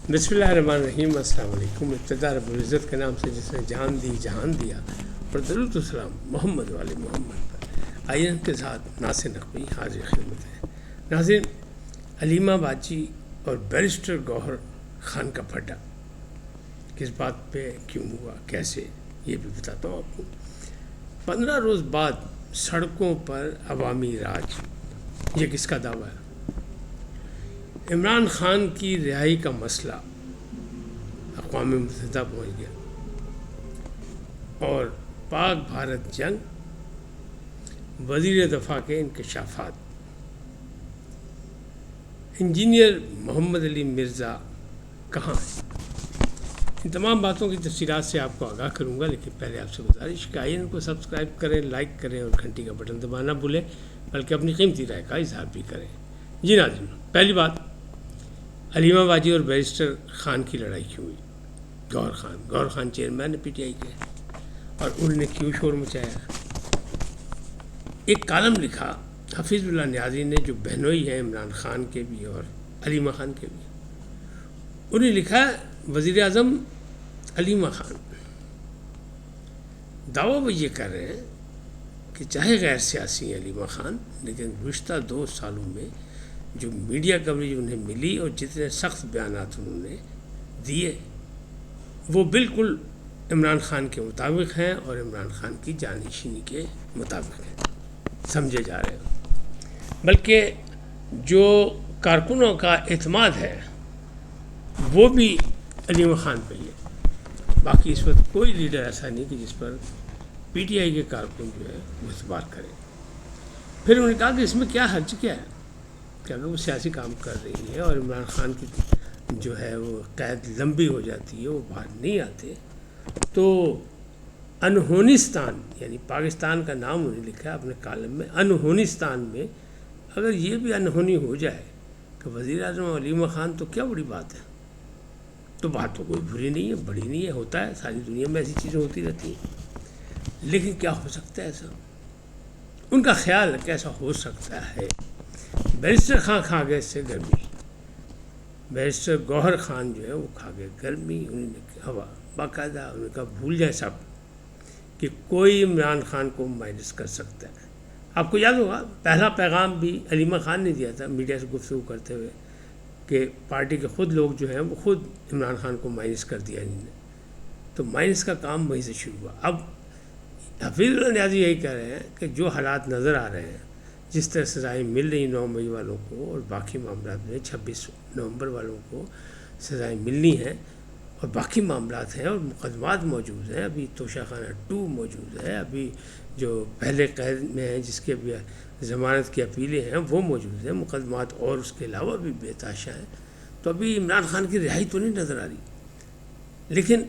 بسم اللہ الرحمن الرحیم، السلام علیکم۔ ابتدا رب العزت کے نام سے جس نے جان دی جہان دیا، اور درود و سلام محمد والے محمد پر۔ آئیے ان کے ساتھ ناصر نقوی حاضر خدمت ہے۔ ناظرین، علیمہ باجی اور بیرسٹر گوہر خان کا پھڈا کس بات پہ کیوں ہوا، کیسے، یہ بھی بتاتا ہوں آپ کو۔ 15 روز بعد سڑکوں پر عوامی راج، یہ کس کا دعویٰ ہے؟ عمران خان کی رہائی کا مسئلہ اقوام متحدہ پہنچ گیا، اور پاک بھارت جنگ، وزیر دفاع کے انکشافات، انجینئر محمد علی مرزا کہاں ہیں؟ ان تمام باتوں کی تفصیلات سے آپ کو آگاہ کروں گا، لیکن پہلے آپ سے گزارش کہ آئیے ان کو سبسکرائب کریں، لائک کریں اور گھنٹی کا بٹن دبانا نہ بھولیں، بلکہ اپنی قیمتی رائے کا اظہار بھی کریں۔ جی ناظرین، پہلی بات، علیمہ باجی اور بیرسٹر خان کی لڑائی کیوں ہوئی؟ گوہر خان چیئرمین ہے پی ٹی آئی کے، اور انہوں نے کیوں شور مچایا؟ ایک کالم لکھا حفیظ اللہ نیازی نے، جو بہنوئی ہیں عمران خان کے بھی اور علیمہ خان کے بھی۔ انہوں نے لکھا وزیر اعظم علیمہ خان دعویٰ وہ یہ کر رہے ہیں کہ چاہے غیر سیاسی ہیں علیمہ خان، لیکن گزشتہ 2 سالوں میں جو میڈیا کوریج انہیں ملی اور جتنے سخت بیانات انہوں نے دیے، وہ بالکل عمران خان کے مطابق ہیں اور عمران خان کی جانشینی کے مطابق ہیں، سمجھے جا رہے ہیں۔ بلکہ جو کارکنوں کا اعتماد ہے وہ بھی علیمہ خان پہ ہی ہے۔ باقی اس وقت کوئی لیڈر ایسا نہیں کہ جس پر پی ٹی آئی کے کارکن جو ہے وہ اعتبار کریں۔ پھر انہوں نے کہا کہ اس میں کیا حرج کیا ہے کہ اگر وہ سیاسی کام کر رہی ہے اور عمران خان کی جو ہے وہ قید لمبی ہو جاتی ہے، وہ باہر نہیں آتے، تو انہونستان، یعنی پاکستان کا نام انہیں لکھا ہے اپنے کالم میں، انہونستان میں اگر یہ بھی انہونی ہو جائے کہ وزیر اعظم علیمہ خان، تو کیا بڑی بات ہے؟ تو بات تو کوئی بری نہیں ہے، بڑی نہیں ہے، ہوتا ہے، ساری دنیا میں ایسی چیزیں ہوتی رہتی ہیں۔ لیکن کیا ہو سکتا ہے ایسا؟ ان کا خیال ہے کہ ایسا ہو سکتا ہے۔ بیرسٹر خان کھا گئے اس سے گرمی، بیرسٹر گوہر خان جو ہے وہ کھا گئے گرمی۔ انہوں نے ہوا باقاعدہ انہوں نے کہا بھول جائیں سب کہ کوئی عمران خان کو مائنس کر سکتا ہے۔ آپ کو یاد ہوگا پہلا پیغام بھی علیمہ خان نے دیا تھا میڈیا سے گفتگو کرتے ہوئے کہ پارٹی کے خود لوگ جو ہیں وہ خود عمران خان کو مائنس کر دیا انہوں نے، تو مائنس کا کام وہیں سے شروع ہوا۔ اب حفیظ اللہ نیازی یہی کہہ رہے ہیں کہ جو حالات نظر آ رہے ہیں، جس طرح سزائیں مل رہی 9 مئی والوں کو اور باقی معاملات میں 26 نومبر والوں کو سزائیں ملنی ہیں، اور باقی معاملات ہیں اور مقدمات موجود ہیں، ابھی توشہ خانہ 2 موجود ہے، ابھی جو پہلے قید میں ہیں جس کے ابھی ضمانت کی اپیلیں ہیں وہ موجود ہیں، مقدمات اور اس کے علاوہ بھی بے تحاشا ہیں، تو ابھی عمران خان کی رہائی تو نہیں نظر آ رہی، لیکن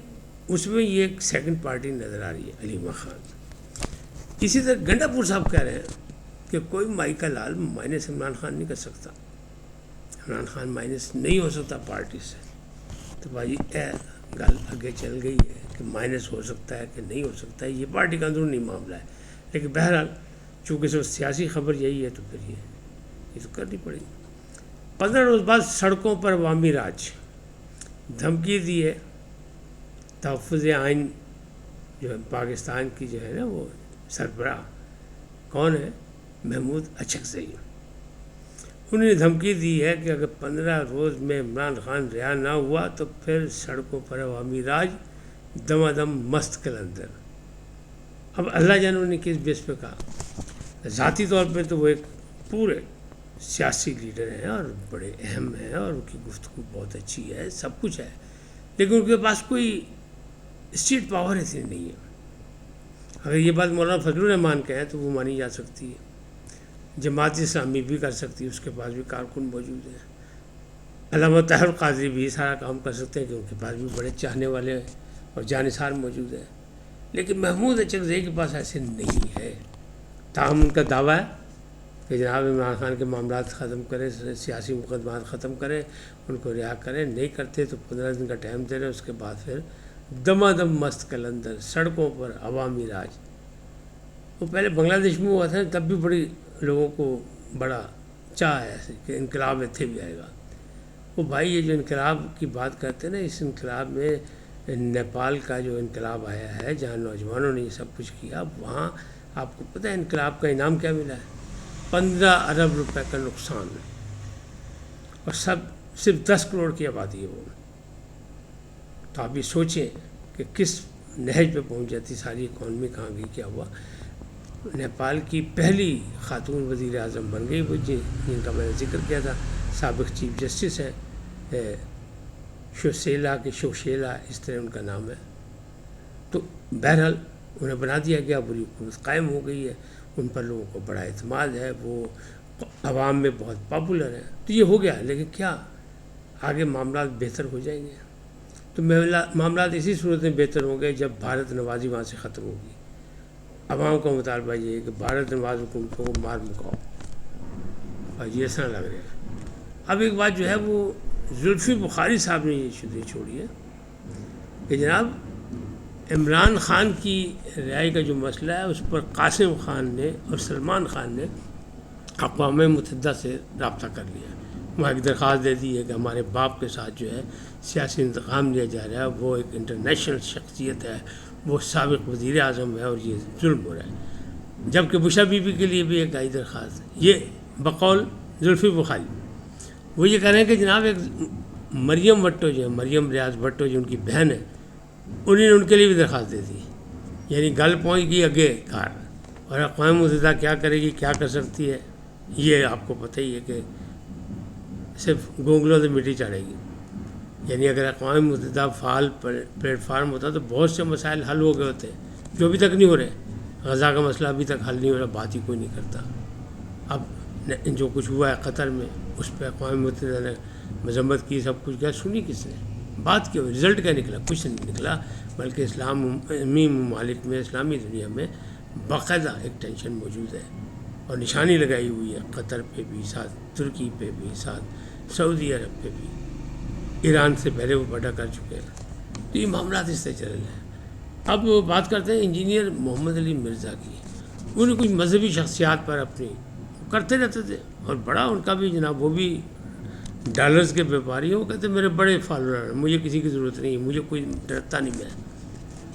اس میں یہ ایک سیکنڈ پارٹی نظر آ رہی ہے، علیمہ خان۔ اسی طرح گنڈا پور صاحب کہہ رہے ہیں کہ کوئی مائی کا لال مائنس عمران خان نہیں کر سکتا، عمران خان مائنس نہیں ہو سکتا پارٹی سے۔ تو بھائی گل آگے چل گئی ہے کہ مائنس ہو سکتا ہے کہ نہیں ہو سکتا ہے، یہ پارٹی کا اندرونی معاملہ ہے، لیکن بہرحال چونکہ سو سیاسی خبر یہی ہے تو پھر یہ تو کرنی پڑے گی۔ 15 روز بعد سڑکوں پر عوامی راج، دھمکی دی ہے تحفظ آئین جو ہے پاکستان کی جو ہے نا وہ سربراہ کون ہے، محمود اچکزئی، انہوں نے دھمکی دی ہے کہ اگر 15 روز میں عمران خان رہا نہ ہوا تو پھر سڑکوں پر عوامی راج، دم مست کلندر۔ اب اللہ جانے نے کس بیس پہ کہا؟ ذاتی طور پہ تو وہ ایک پورے سیاسی لیڈر ہیں اور بڑے اہم ہیں اور ان کی گفتگو بہت اچھی ہے، سب کچھ ہے، لیکن ان کے پاس کوئی اسٹیٹ پاور ایسی نہیں ہے۔ اگر یہ بات مولانا فضل الرحمان کہیں تو وہ مانی جا سکتی ہے، جماعت اسلامی بھی کر سکتی ہے، اس کے پاس بھی کارکن موجود ہیں، علامہ طاہر القادری بھی سارا کام کر سکتے ہیں کہ ان کے پاس بھی بڑے چاہنے والے اور جانثار موجود ہیں، لیکن محمود اچکزئی کے پاس ایسے نہیں ہے۔ تاہم ان کا دعویٰ ہے کہ جناب عمران خان کے معاملات ختم کریں، سیاسی مقدمات ختم کریں، ان کو رہا کریں، نہیں کرتے تو 15 دن کا ٹائم دے رہے، اس کے بعد پھر دم مست کلندر، سڑکوں پر عوامی راج۔ وہ پہلے بنگلہ دیش میں ہوا تھا، تب بھی بڑی لوگوں کو بڑا چاہ ہے ایسے کہ انقلاب اتنے بھی آئے گا، وہ بھائی یہ جو انقلاب کی بات کرتے ہیں نا، اس انقلاب میں نیپال کا جو انقلاب آیا ہے جہاں نوجوانوں نے یہ سب کچھ کیا، وہاں آپ کو پتہ ہے انقلاب کا انعام کیا ملا ہے؟ 15 ارب روپے کا نقصان ہے، اور صرف 10 کروڑ کی آبادی ہے وہ۔ تو آپ یہ سوچیں کہ کس نہج پہ پہنچ جاتی ساری اکانومی، کہاں گئی، کیا ہوا۔ نیپال کی پہلی خاتون وزیر اعظم بن گئی، وہ جن کا میں نے ذکر کیا تھا، سابق چیف جسٹس ہیں، شوشیلا اس طرح ان کا نام ہے۔ تو بہرحال انہیں بنا دیا گیا، بری حکومت قائم ہو گئی ہے، ان پر لوگوں کو بڑا اعتماد ہے، وہ عوام میں بہت پاپولر ہے۔ تو یہ ہو گیا، لیکن کیا آگے معاملات بہتر ہو جائیں گے؟ تو معاملات اسی صورت میں بہتر ہوں گے جب بھارت نوازی وہاں سے ختم ہوگی۔ عوام کا مطالبہ یہ ہے کہ بھارت نواز حکومتوں کو مار مکاؤ، اور یہ ایسا لگ رہا ہے۔ اب ایک بات جو ہے وہ زلفی بخاری صاحب نے یہ چھوڑی ہے کہ جناب عمران خان کی رہائی کا جو مسئلہ ہے اس پر قاسم خان نے اور سلمان خان نے اقوام متحدہ سے رابطہ کر لیا، وہاں ایک درخواست دے دی ہے کہ ہمارے باپ کے ساتھ جو ہے سیاسی انتقام لیا جا رہا ہے، وہ ایک انٹرنیشنل شخصیت ہے، وہ سابق وزیر اعظم ہے، اور یہ ظلم ہو رہا ہے۔ جبکہ بشا بی بی کے لیے بھی ایک آئی درخواست ہے، یہ بقول زلفی بخاری۔ وہ یہ کہہ رہے ہیں کہ جناب ایک مریم بھٹو جو ہے، مریم ریاض بھٹو جو ان کی بہن ہے، انہوں نے ان کے لیے بھی درخواست دے دی، یعنی گل پہنچ گئی آگے کار۔ اور اقوام متحدہ کیا کرے گی، کیا کر سکتی ہے، یہ آپ کو پتہ ہی ہے کہ صرف گونگلوں سے مٹی چڑھے گی۔ یعنی اگر اقوام متحدہ فعال پلیٹ فارم ہوتا تو بہت سے مسائل حل ہو گئے ہوتے، جو ابھی تک نہیں ہو رہے۔ غزہ کا مسئلہ ابھی تک حل نہیں ہو رہا، بات ہی کوئی نہیں کرتا۔ اب جو کچھ ہوا ہے قطر میں، اس پہ اقوام متحدہ نے مذمت کی، سب کچھ کیا، سنی کس نے؟ بات کیا، رزلٹ کیا نکلا؟ کچھ نہیں نکلا، بلکہ اسلامی ممالک میں، اسلامی دنیا میں باقاعدہ ایک ٹینشن موجود ہے، اور نشانی لگائی ہوئی ہے قطر پہ بھی، ساتھ ترکی پہ بھی، ساتھ سعودی عرب پہ بھی۔ ایران سے پہلے وہ بڑا کر چکے ہیں۔ تو یہ معاملات اس سے چل رہے ہیں۔ اب وہ بات کرتے ہیں انجینئر محمد علی مرزا کی، انہیں کچھ مذہبی شخصیات پر اپنی کرتے رہتے تھے، اور بڑا ان کا بھی جناب، وہ بھی ڈالرز کے بیپاری ہیں، وہ کہتے ہیں میرے بڑے فالوور ہیں، مجھے کسی کی ضرورت نہیں ہے، مجھے کوئی ڈرتا نہیں میں۔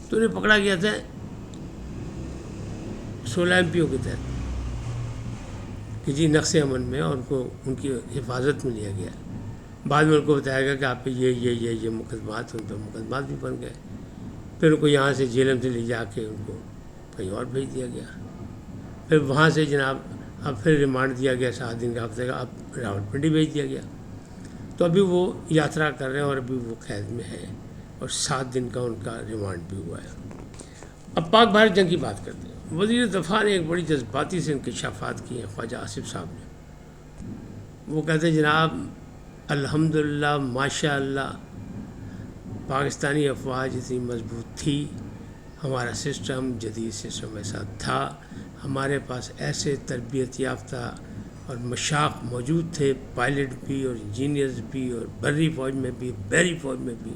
تو انہیں پکڑا گیا تھا 16 MPO کے تحت کہ جی نقص امن میں، اور ان کی حفاظت میں لیا گیا۔ بعد میں ان کو بتایا گیا کہ آپ پہ یہ مقدمات، ان پہ مقدمات بھی بن گئے۔ پھر ان کو یہاں سے جیلم سے لے جا کے ان کو کہیں اور بھیج دیا گیا۔ پھر وہاں سے جناب اب پھر ریمانڈ دیا گیا 7 دن کا، ہفتے کا، اب راولپنڈی بھیج دیا گیا۔ تو ابھی وہ یاترا کر رہے ہیں، اور ابھی وہ قید میں ہیں، اور 7 دن کا ان کا ریمانڈ بھی ہوا ہے۔ اب پاک بھارت جنگ کی بات کرتے ہیں۔ وزیر دفاع نے ایک بڑی جذباتی سے انکشافات کیے ہیں خواجہ آصف صاحب نے۔ وہ کہتے ہیں جناب الحمدللہ، ماشاء اللہ، پاکستانی افواج اتنی مضبوط تھی، ہمارا سسٹم، جدید سسٹم ایسا تھا، ہمارے پاس ایسے تربیت یافتہ اور مشاق موجود تھے، پائلٹ بھی اور انجینئرز بھی، اور بری فوج میں بھی، بحری فوج میں بھی،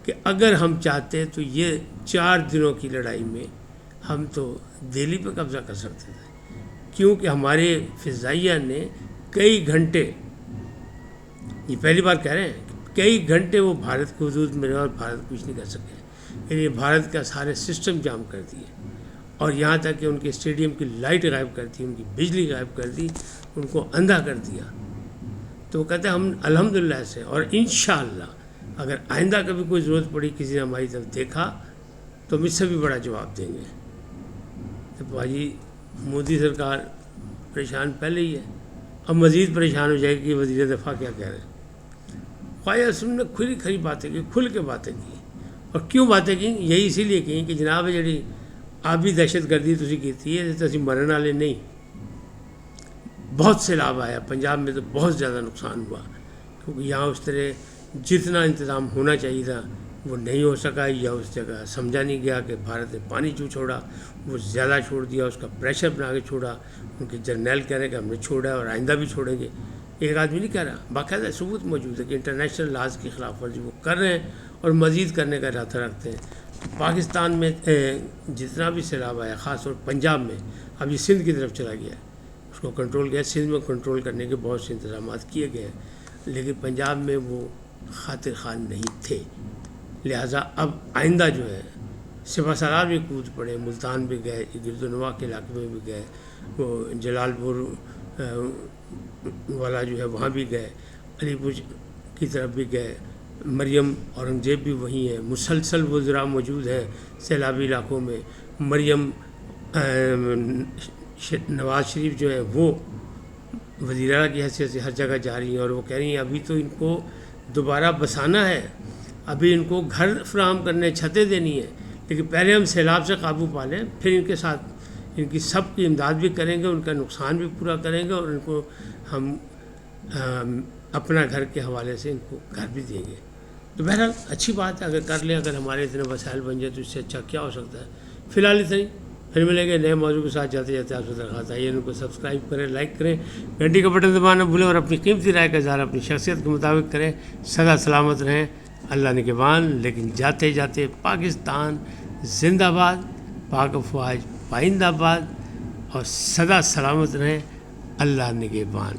کہ اگر ہم چاہتے تو یہ 4 دنوں کی لڑائی میں ہم تو دہلی پہ قبضہ کر سکتے تھے، کیونکہ ہمارے فضائیہ نے کئی گھنٹے، یہ پہلی بار کہہ رہے ہیں، کئی گھنٹے وہ بھارت کے حدود میں رہے اور بھارت کچھ نہیں کر سکے، یعنی بھارت کا سارے سسٹم جام کر دیے، اور یہاں تک کہ ان کے اسٹیڈیم کی لائٹ غائب کر دی، ان کی بجلی غائب کر دی، ان کو اندھا کر دیا۔ تو وہ کہتے ہیں ہم الحمدللہ سے، اور انشاءاللہ اگر آئندہ کبھی کوئی ضرورت پڑی، کسی نے ہماری طرف دیکھا تو ہم اس سے بھی بڑا جواب دیں گے۔ تو بھاجی مودی سرکار پریشان پہلے ہی ہے، اب مزید پریشان ہو جائے گی کہ وزیر دفاع کیا کہہ رہے ہیں۔ خواجہ آصف نے کھلی کھلی باتیں کی، کھل کے باتیں کی، اور کیوں باتیں کی؟ یہی اسی لیے کی کہ جناب جڑی آبی دہشت گردی تسی کیتی ہے، تسی مرن والے نہیں، بہت سیلاب آیا پنجاب میں، تو بہت زیادہ نقصان ہوا، کیونکہ یہاں اس طرح جتنا انتظام ہونا چاہیے تھا وہ نہیں ہو سکا، یا اس جگہ سمجھا نہیں گیا کہ بھارت نے پانی جو چھوڑا وہ زیادہ چھوڑ دیا، اس کا پریشر بنا کے چھوڑا۔ ان کے جرنیل کہہ رہے ہیں کہ ہم نے چھوڑا ہے اور آئندہ بھی چھوڑیں گے، ایک آدمی نہیں کہہ رہا، باقاعدہ ثبوت موجود ہے کہ انٹرنیشنل لاز کی خلاف ورزی وہ کر رہے ہیں اور مزید کرنے کا ارادہ رکھتے ہیں۔ پاکستان میں جتنا بھی سیلاب آیا، خاص طور پنجاب میں، اب یہ سندھ کی طرف چلا گیا ہے، اس کو کنٹرول کیا، سندھ میں کنٹرول کرنے کے بہت سے انتظامات کیے گئے ہیں۔ لیکن پنجاب میں وہ خاطر خواہ نہیں تھے، لہٰذا اب آئندہ جو ہے سپہ سالار بھی کود پڑے، ملتان بھی گئے، گردنواں کے علاقے میں بھی گئے، وہ جلال پور والا جو ہے وہاں بھی گئے، علی پور کی طرف بھی گئے، مریم اورنگزیب بھی وہیں ہیں، مسلسل وزراء موجود ہیں سیلابی علاقوں میں، مریم نواز شریف جو ہے وہ وزیر اعلیٰ کی حیثیت سے ہر جگہ جا رہی ہیں، اور وہ کہہ رہی ہیں ابھی تو ان کو دوبارہ بسانا ہے، ابھی ان کو گھر فراہم کرنے، چھتیں دینی ہیں، لیکن پہلے ہم سیلاب سے قابو پا لیں، پھر ان کے ساتھ ان کی سب کی امداد بھی کریں گے، ان کا نقصان بھی پورا کریں گے، اور ان کو ہم اپنا گھر کے حوالے سے ان کو گھر بھی دیں گے۔ تو بہرحال اچھی بات ہے، اگر کر لیں، اگر ہمارے اتنے وسائل بن جائے تو اس سے اچھا کیا ہو سکتا ہے۔ فی الحال اتنا ہی، پھر ملیں گے نئے موضوع کے ساتھ۔ جاتے جاتے آپ سے درخواست آئیے ان کو سبسکرائب کریں، لائک کریں، گھنٹی کا بٹن دبانا بھولیں، اور اپنی قیمتی رائے کا اظہار اپنی شخصیت کے مطابق کریں۔ سدا سلامت رہیں، اللہ نگہبان۔ لیکن جاتے جاتے پاکستان زندہ باد، پاک افواج پائندہ باد، اور سدا سلامت رہیں، اللہ نگہبان۔